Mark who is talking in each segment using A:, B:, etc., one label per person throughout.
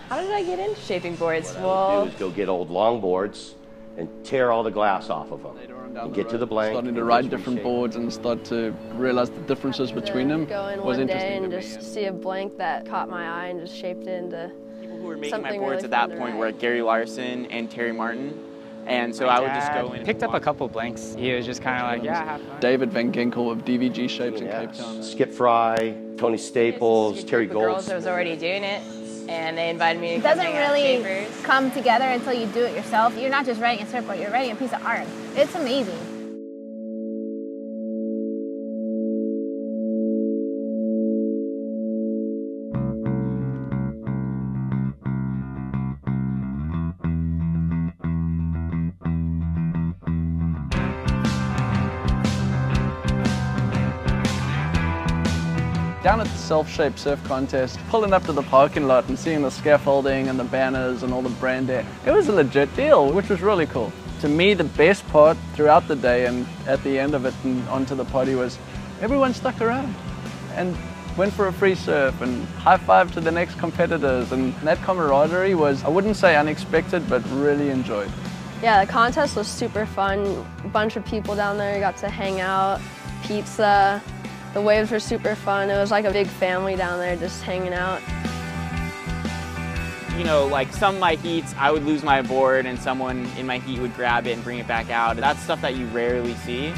A: How did I get into shaping boards?
B: What I would do is go get old longboards and tear all the glass off of them. And get to the blank.
C: Starting to ride different boards and start to realize the differences between them
A: Go in
C: was
A: one day
C: interesting
A: and
C: to me.
A: just see a blank that caught my eye and just shaped it into
D: People who were making my
A: something
D: boards
A: really
D: at that
A: fun to
D: point
A: write.
D: were Gary Larson and Terry Martin. And so I would just go in and
E: picked up a couple blanks. He was just kind of like, yeah, have fun.
C: David Van Ginkel of DVG Shapes in Cape Town.
B: Skip Fry, Tony Staples, Terry
A: girls
B: Golds.
A: that was already doing it, and they invited me to
F: It
A: come
F: doesn't
A: hang out
F: really
A: at Shapers.
F: come together until you do it yourself. You're not just writing a surfboard, you're writing a piece of art. It's amazing.
C: Down at the self-shaped surf contest, pulling up to the parking lot and seeing the scaffolding and the banners and all the brand there, it was a legit deal, which was really cool. To me, the best part throughout the day and at the end of it and onto the party was everyone stuck around and went for a free surf and high-fived to the next competitors, and that camaraderie was, I wouldn't say unexpected, but really enjoyed.
A: Yeah, the contest was super fun. A bunch of people down there got to hang out, pizza. The waves were super fun. It was like a big family down there just hanging out.
D: you know, like some of my heats, I would lose my board and someone in my heat would grab it and bring it back out. That's stuff that you rarely see.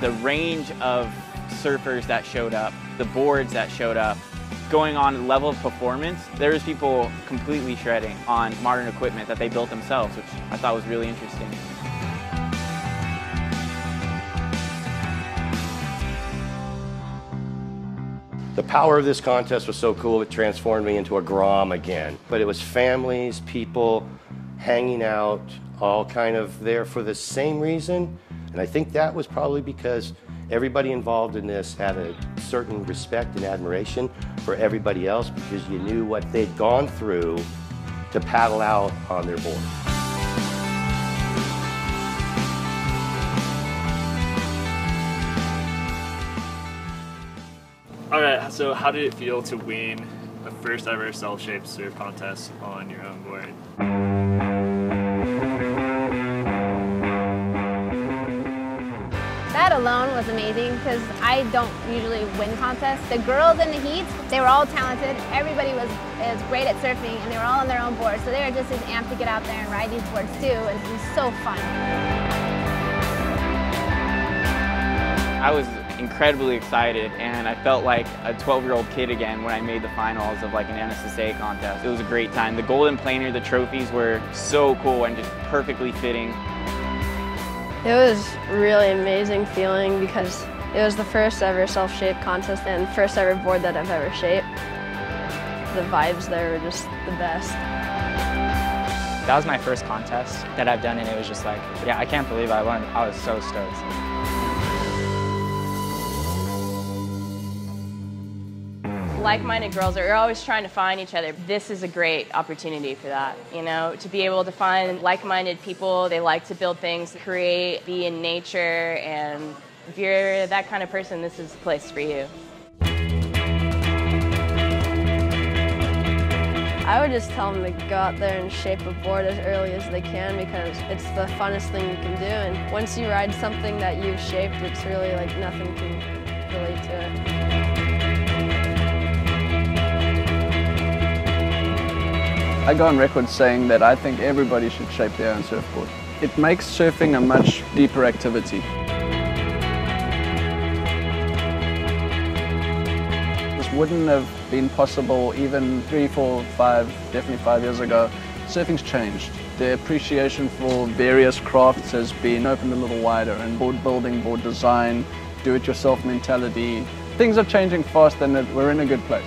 D: The range of surfers that showed up, the boards that showed up, going on the level of performance, there was people completely shredding on modern equipment that they built themselves, which I thought was really interesting.
B: The power of this contest was so cool, it transformed me into a Grom again. But it was families, people hanging out, all kind of there for the same reason. And I think that was probably because everybody involved in this had a certain respect and admiration for everybody else, because you knew what they'd gone through to paddle out on their board.
G: Alright, so how did it feel to win the first ever self-shaped surf contest on your own board?
F: That alone was amazing because I don't usually win contests. The girls in the heats, they were all talented. Everybody was great at surfing and they were all on their own boards. So they were just as amped to get out there and ride these boards too, and it was so fun.
D: I was incredibly excited, and I felt like a 12-year-old kid again when I made the finals of like an NSSA contest. It was a great time. The golden planer, the trophies were so cool and just perfectly fitting.
A: It was a really amazing feeling because it was the first ever self-shaped contest and first ever board that I've ever shaped. The vibes there were just the best.
E: That was my first contest that I've done, and it was just like, yeah, I can't believe I won. I was so stoked.
A: Like-minded girls are always trying to find each other. This is a great opportunity for that, you know, to be able to find like-minded people. They like to build things, create, be in nature, and if you're that kind of person, this is the place for you. I would just tell them to go out there and shape a board as early as they can, because it's the funnest thing you can do, and once you ride something that you've shaped, it's really like nothing can relate to it.
C: I go on record saying that I think everybody should shape their own surfboard. It makes surfing a much deeper activity. This wouldn't have been possible even 3, 4, 5, definitely 5 years ago. Surfing's changed. The appreciation for various crafts has been opened a little wider, and board building, board design, do-it-yourself mentality. Things are changing fast, and we're in a good place.